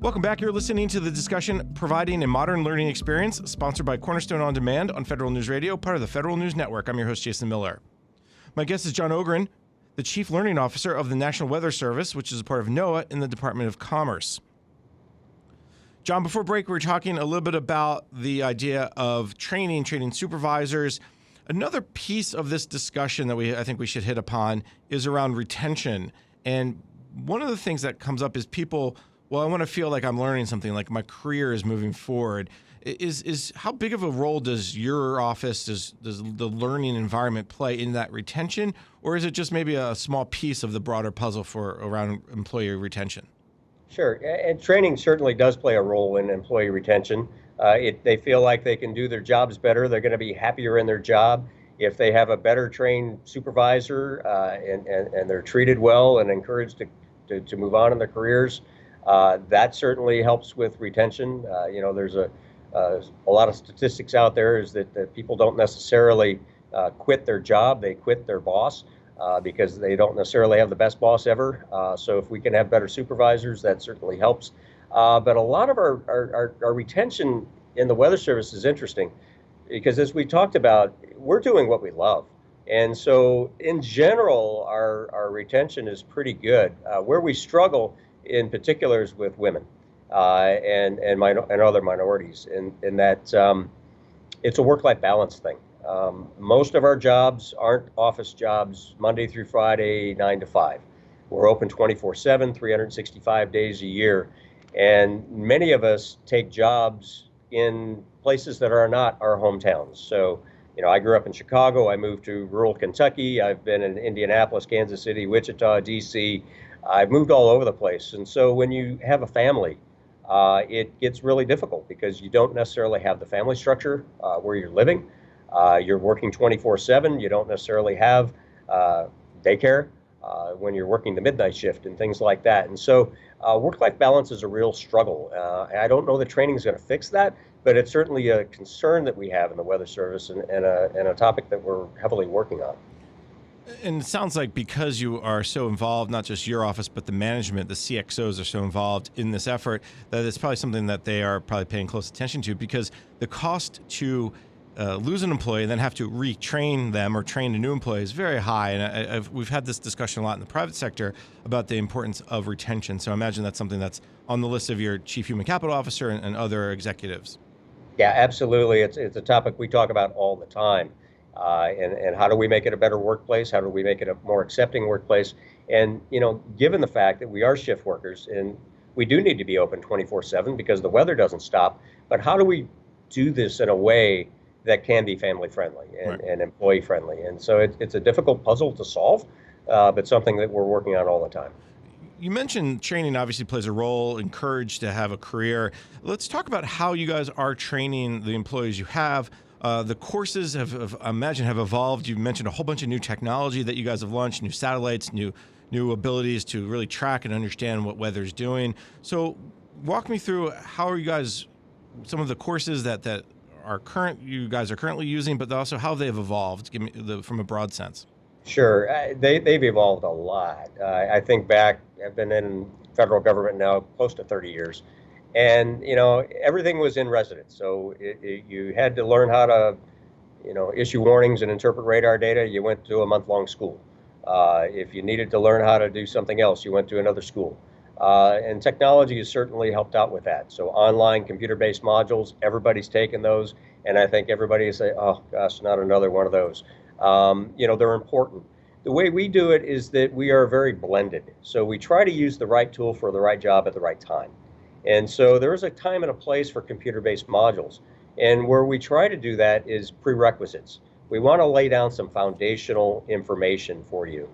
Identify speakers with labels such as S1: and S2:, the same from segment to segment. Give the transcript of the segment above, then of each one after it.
S1: Welcome back. You're listening to the discussion Providing a Modern Learning Experience, sponsored by Cornerstone On Demand on Federal News Radio, part of the Federal News Network. I'm your host, Jason Miller. My guest is John Ogren, the Chief Learning Officer of the National Weather Service, which is a part of NOAA in the Department of Commerce. John, before break, we were talking a little bit about the idea of training supervisors. Another piece of this discussion that I think we should hit upon is around retention. And one of the things that comes up is people, well, I want to feel like I'm learning something, like my career is moving forward. Is how big of a role does your office, does the learning environment play in that retention, or is it just maybe a small piece of the broader puzzle for around employee retention?
S2: Sure, and training certainly does play a role in employee retention. They feel like they can do their jobs better. They're going to be happier in their job if they have a better trained supervisor and they're treated well and encouraged to move on in their careers. That certainly helps with retention. There's a lot of statistics out there is that people don't necessarily quit their job. They quit their boss because they don't necessarily have the best boss ever. So if we can have better supervisors, that certainly helps. But a lot of our retention in the Weather Service is interesting because, as we talked about, we're doing what we love. And so in general, our retention is pretty good. Where we struggle in particular is with women and other minorities, in that it's a work-life balance thing. Most of our jobs aren't office jobs Monday through Friday, 9 to 5. We're open 24/7, 365 days a year. And many of us take jobs in places that are not our hometowns. So, I grew up in Chicago. I moved to rural Kentucky. I've been in Indianapolis, Kansas City, Wichita, DC. I've moved all over the place. And so when you have a family, it gets really difficult because you don't necessarily have the family structure where you're living. You're working 24/7. You don't necessarily have daycare when you're working the midnight shift and things like that. And so work-life balance is a real struggle. I don't know that training is going to fix that, but it's certainly a concern that we have in the Weather Service and a topic that we're heavily working on.
S1: And it sounds like because you are so involved, not just your office, but the management, the CXOs are so involved in this effort, that it's probably something that they are probably paying close attention to, because the cost to lose an employee and then have to retrain them or train a new employee is very high. And we've had this discussion a lot in the private sector about the importance of retention. So I imagine that's something that's on the list of your chief human capital officer and other executives.
S2: Yeah, absolutely. It's a topic we talk about all the time. And how do we make it a better workplace? How do we make it a more accepting workplace? And, given the fact that we are shift workers and we do need to be open 24/7 because the weather doesn't stop, but how do we do this in a way that can be family friendly and employee friendly? And so it's a difficult puzzle to solve, but something that we're working on all the time.
S1: You mentioned training obviously plays a role, encouraged to have a career. Let's talk about how you guys are training the employees you have. The courses I imagine have evolved. You mentioned a whole bunch of new technology that you guys have launched, new satellites, new abilities to really track and understand what weather's doing. So walk me through how are you guys, some of the courses that you guys are currently using, but also how they've evolved. Give me from a broad sense.
S2: Sure. They've evolved a lot. I think back, I've been in federal government now close to 30 years. And, everything was in residence. So you had to learn how to, issue warnings and interpret radar data. You went to a month-long school. If you needed to learn how to do something else, you went to another school. And technology has certainly helped out with that. So online computer-based modules, everybody's taken those. And I think everybody say, oh, gosh, not another one of those. They're important. The way we do it is that we are very blended. So we try to use the right tool for the right job at the right time. And so there is a time and a place for computer-based modules. And where we try to do that is prerequisites. We want to lay down some foundational information for you.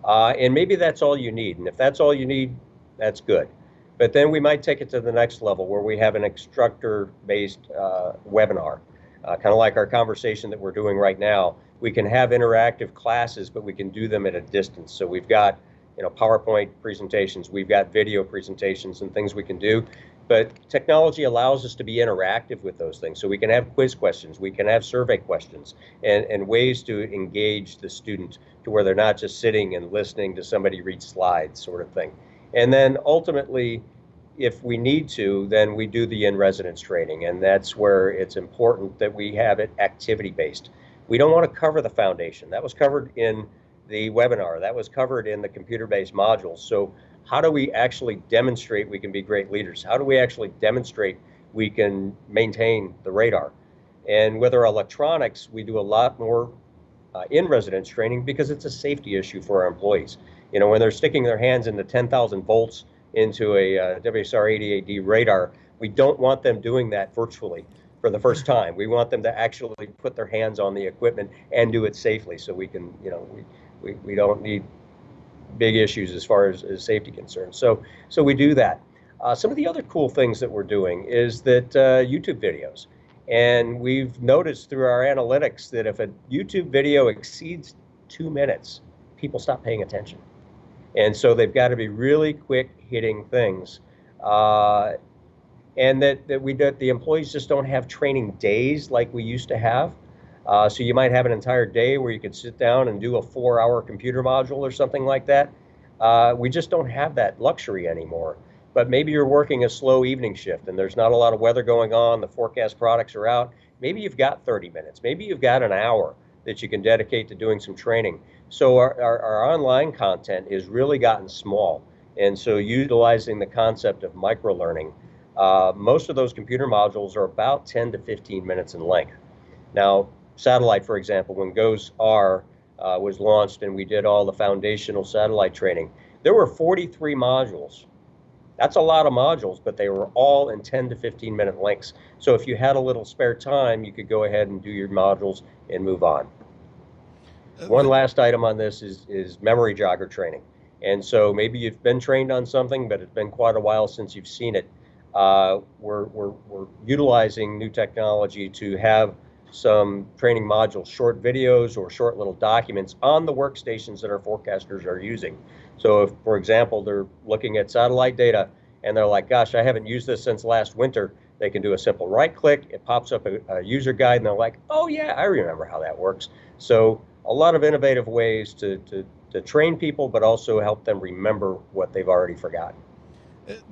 S2: And maybe that's all you need. And if that's all you need, that's good. But then we might take it to the next level where we have an instructor-based webinar, kind of like our conversation that we're doing right now. We can have interactive classes, but we can do them at a distance. So we've got PowerPoint presentations, we've got video presentations and things we can do. But technology allows us to be interactive with those things. So we can have quiz questions, we can have survey questions, and ways to engage the student to where they're not just sitting and listening to somebody read slides, sort of thing. And then ultimately, if we need to, then we do the in-residence training, and that's where it's important that we have it activity-based. We don't want to cover the foundation. That was covered in the webinar. That was covered in the computer-based modules. So how do we actually demonstrate we can be great leaders? How do we actually demonstrate we can maintain the radar? And with our electronics, we do a lot more in-residence training because it's a safety issue for our employees. You know, when they're sticking their hands into 10,000 volts into a WSR-88D radar, we don't want them doing that virtually for the first time. We want them to actually put their hands on the equipment and do it safely, so we can, you know, we don't need big issues as far as safety concerns. So we do that. Some of the other cool things that we're doing is that YouTube videos. And we've noticed through our analytics that if a YouTube video exceeds 2 minutes, people stop paying attention. And so they've got to be really quick hitting things. And that the employees just don't have training days like we used to have. So you might have an entire day where you could sit down and do a 4-hour computer module or something like that. We just don't have that luxury anymore. But maybe you're working a slow evening shift and there's not a lot of weather going on, the forecast products are out. Maybe you've got 30 minutes, maybe you've got an hour that you can dedicate to doing some training. So our online content has really gotten small. And so utilizing the concept of micro-learning, most of those computer modules are about 10 to 15 minutes in length. Now, satellite, for example, when GOES-R was launched and we did all the foundational satellite training, there were 43 modules. That's a lot of modules, but they were all in 10 to 15 minute lengths. So if you had a little spare time, you could go ahead and do your modules and move on. One last item on this is memory jogger training. And so maybe you've been trained on something, but it's been quite a while since you've seen it. We're utilizing new technology to have some training modules, short videos or short little documents on the workstations that our forecasters are using. So if, for example, they're looking at satellite data and they're like, gosh, I haven't used this since last winter, they can do a simple right click, it pops up a user guide, and they're like, oh yeah, I remember how that works. So a lot of innovative ways to train people, but also help them remember what they've already forgotten.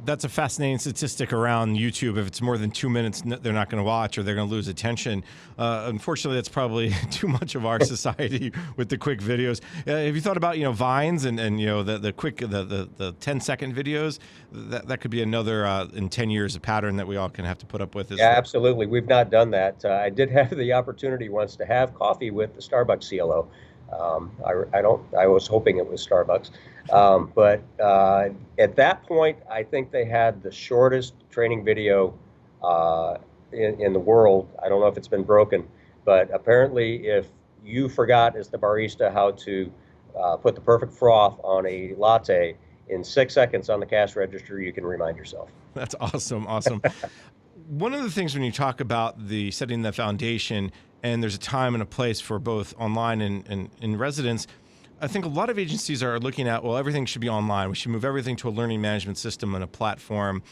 S1: That's a fascinating statistic around YouTube. If it's more than 2 minutes, they're not going to watch or they're going to lose attention. Unfortunately, that's probably too much of our society with the quick videos. Have you thought about, Vines and the quick, the 10-second videos? That could be another, in 10 years, a pattern that we all can have to put up with.
S2: Yeah, absolutely. We've not done that. I did have the opportunity once to have coffee with the Starbucks CLO. I was hoping it was Starbucks. But at that point, I think they had the shortest training video in the world. I don't know if it's been broken, but apparently if you forgot as the barista how to put the perfect froth on a latte in 6 seconds on the cash register, you can remind yourself.
S1: That's awesome. Awesome. One of the things when you talk about the setting the foundation, and there's a time and a place for both online and in residence, I think a lot of agencies are looking at, well, everything should be online. We should move everything to a learning management system and a platform,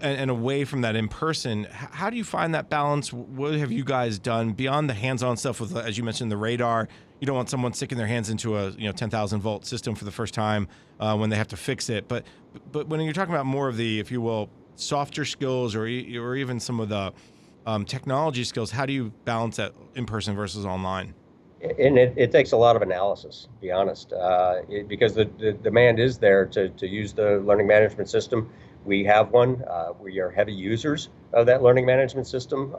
S1: and away from that in person. How do you find that balance? What have you guys done beyond the hands-on stuff with, as you mentioned, the radar? You don't want someone sticking their hands into a 10,000 volt system for the first time when they have to fix it. But when you're talking about more of the, if you will, softer skills or even some of the technology skills, how do you balance that in person versus online?
S2: And it takes a lot of analysis, to be honest, because the demand is there to use the learning management system. We have one. We are heavy users of that learning management system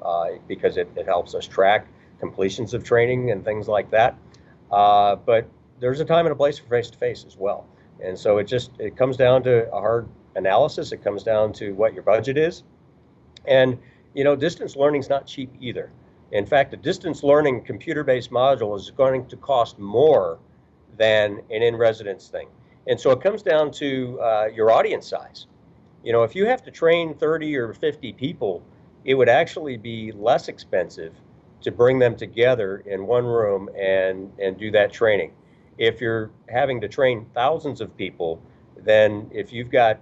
S2: because it helps us track completions of training and things like that. But there's a time and a place for face-to-face as well. And so it comes down to a hard analysis. It comes down to what your budget is. And, distance learning is not cheap either. In fact, a distance learning computer-based module is going to cost more than an in-residence thing. And so it comes down to your audience size. If you have to train 30 or 50 people, it would actually be less expensive to bring them together in one room and do that training. If you're having to train thousands of people, then if you've got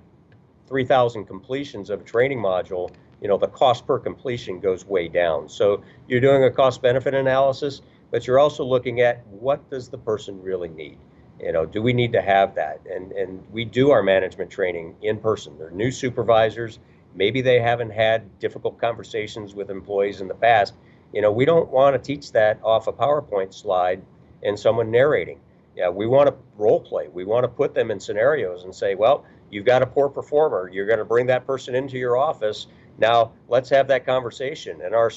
S2: 3,000 completions of a training module, the cost per completion goes way down. So you're doing a cost benefit analysis, but you're also looking at what does the person really need. Do we need to have that? And we do our management training in person. They're new supervisors. Maybe they haven't had difficult conversations with employees in the past. We don't want to teach that off a PowerPoint slide and someone narrating. Yeah, we want to role play. We want to put them in scenarios and say, well, you've got a poor performer. You're going to bring that person into your office. Now let's have that conversation. And our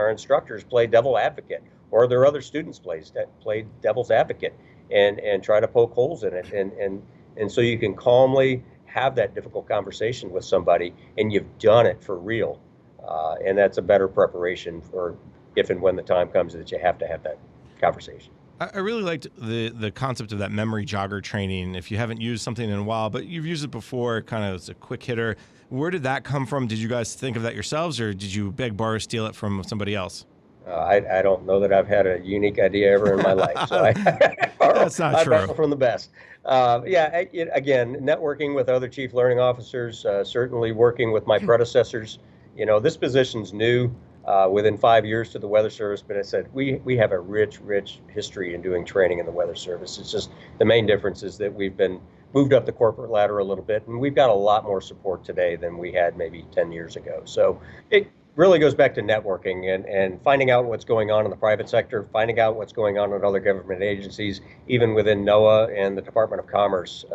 S2: instructors play devil advocate, or their other students play devil's advocate, and try to poke holes in it. And so you can calmly have that difficult conversation with somebody, and you've done it for real. And that's a better preparation for if and when the time comes that you have to have that conversation.
S1: I really liked the concept of that memory jogger training. If you haven't used something in a while, but you've used it before, kind of as a quick hitter, where did that come from? Did you guys think of that yourselves, or did you beg, borrow, steal it from somebody else?
S2: I don't know that I've had a unique idea ever in my life. So
S1: That's not true.
S2: I borrow from the best. Again, networking with other chief learning officers, certainly working with my predecessors. This position's new. Within 5 years to the Weather Service, but I said we have a rich history in doing training in the Weather Service. It's just the main difference is that we've been moved up the corporate ladder a little bit, and we've got a lot more support today than we had maybe 10 years ago. So it really goes back to networking and finding out what's going on in the private sector, finding out what's going on in other government agencies, even within NOAA and the Department of Commerce.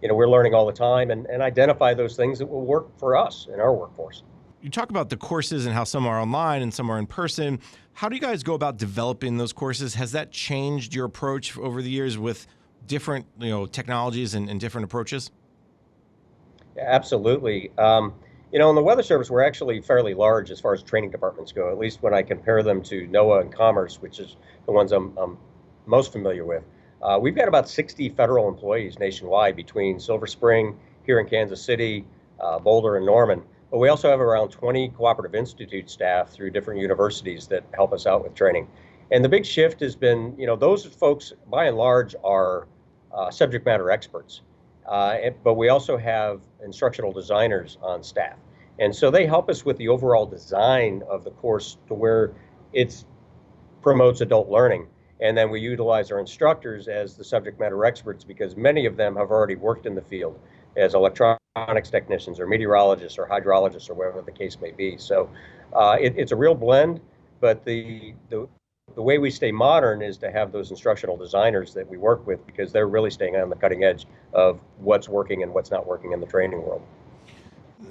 S2: We're learning all the time and identify those things that will work for us in our workforce.
S1: You talk about the courses and how some are online and some are in person. How do you guys go about developing those courses? Has that changed your approach over the years with different, technologies and different approaches?
S2: Yeah, absolutely. In the Weather Service, we're actually fairly large as far as training departments go, at least when I compare them to NOAA and Commerce, which is the ones I'm most familiar with. We've got about 60 federal employees nationwide between Silver Spring, here in Kansas City, Boulder, and Norman. But we also have around 20 Cooperative Institute staff through different universities that help us out with training. And the big shift has been, those folks, by and large, are subject matter experts. But we also have instructional designers on staff. And so they help us with the overall design of the course to where it promotes adult learning. And then we utilize our instructors as the subject matter experts because many of them have already worked in the field as electronics technicians or meteorologists or hydrologists or whatever the case may be. So it's a real blend, but the way we stay modern is to have those instructional designers that we work with because they're really staying on the cutting edge of what's working and what's not working in the training world.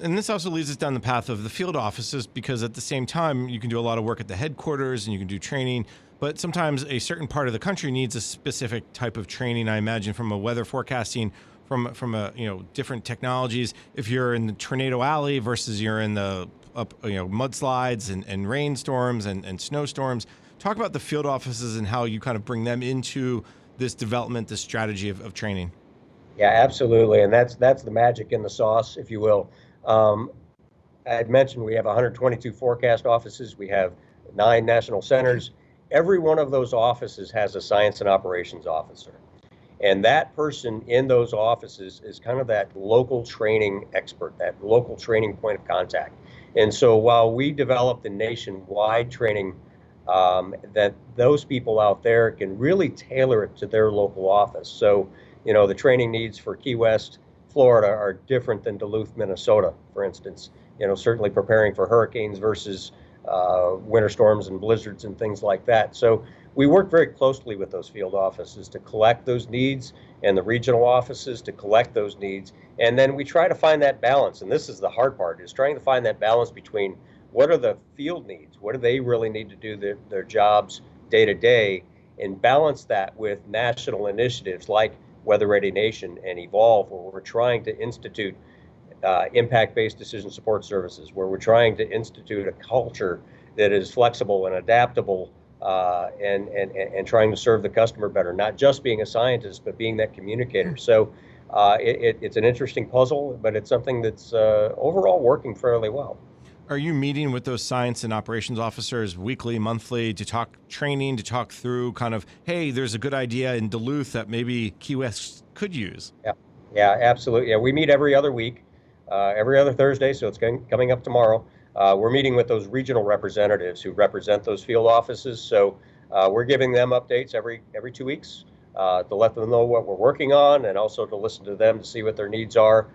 S1: And this also leads us down the path of the field offices because at the same time, you can do a lot of work at the headquarters and you can do training, but sometimes a certain part of the country needs a specific type of training, I imagine, from a weather forecasting, from a different technologies. If you're in the Tornado Alley versus you're in the mudslides and rainstorms and snowstorms. Talk about the field offices and how you kind of bring them into this development, this strategy of training.
S2: Yeah, absolutely. And that's the magic in the sauce, if you will. I had mentioned we have 122 forecast offices. We have 9 national centers. Every one of those offices has a science and operations officer. And that person in those offices is kind of that local training expert, that local training point of contact. And so while we develop the nationwide training, that those people out there can really tailor it to their local office. So, the training needs for Key West, Florida are different than Duluth, Minnesota, for instance. Certainly preparing for hurricanes versus winter storms and blizzards and things like that. So we work very closely with those field offices to collect those needs and the regional offices to collect those needs. And then we try to find that balance. And this is the hard part, is trying to find that balance between what are the field needs? What do they really need to do their jobs day to day? And balance that with national initiatives like Weather Ready Nation and Evolve, where we're trying to institute impact-based decision support services, where we're trying to institute a culture that is flexible and adaptable and trying to serve the customer better, not just being a scientist, but being that communicator. So it's an interesting puzzle, but it's something that's overall working fairly well.
S1: Are you meeting with those science and operations officers weekly, monthly to talk training, to talk through kind of, hey, there's a good idea in Duluth that maybe Key West could use?
S2: Yeah, absolutely. Yeah, we meet every other week, every other Thursday, so it's coming up tomorrow. We're meeting with those regional representatives who represent those field offices. So we're giving them updates every 2 weeks to let them know what we're working on and also to listen to them to see what their needs are.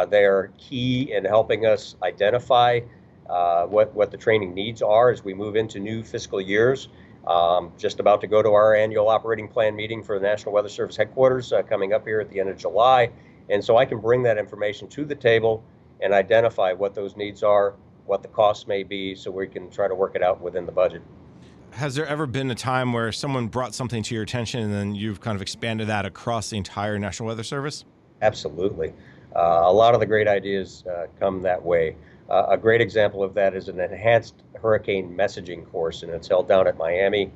S2: They are key in helping us identify what the training needs are as we move into new fiscal years. Just about to go to our annual operating plan meeting for the National Weather Service headquarters coming up here at the end of July. And so I can bring that information to the table and identify what those needs are, what the costs may be, so we can try to work it out within the budget.
S1: Has there ever been a time where someone brought something to your attention and then you've kind of expanded that across the entire National Weather Service?
S2: Absolutely. A lot of the great ideas come that way. A great example of that is an enhanced hurricane messaging course, and it's held down at Miami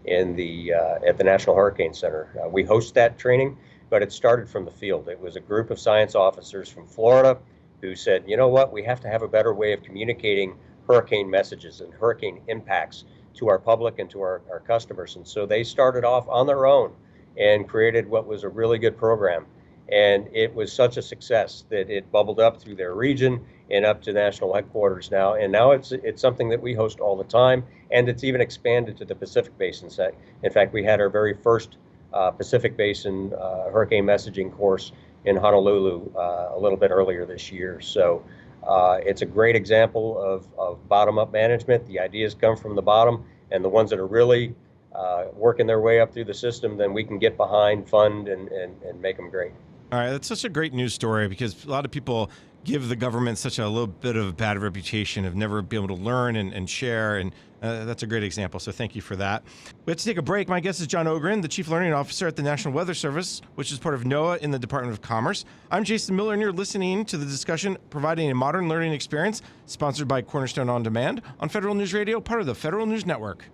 S2: at the National Hurricane Center. We host that training, but it started from the field. It was a group of science officers from Florida who said, you know what, we have to have a better way of communicating hurricane messages and hurricane impacts to our public and to our customers. And so they started off on their own and created what was a really good program. And it was such a success that it bubbled up through their region and up to national headquarters now. And now it's something that we host all the time, and it's even expanded to the Pacific Basin. In fact, we had our very first Pacific Basin hurricane messaging course in Honolulu a little bit earlier this year. So it's a great example of bottom-up management. The ideas come from the bottom, and the ones that are really working their way up through the system, then we can get behind, fund, and make them great.
S1: All right, that's such a great news story because a lot of people give the government such a little bit of a bad reputation of never being able to learn and share, and that's a great example, so thank you for that. We have to take a break. My guest is John Ogren, the Chief Learning Officer at the National Weather Service, which is part of NOAA in the Department of Commerce. I'm Jason Miller, and you're listening to the discussion Providing a Modern Learning Experience, sponsored by Cornerstone On Demand on Federal News Radio, part of the Federal News Network.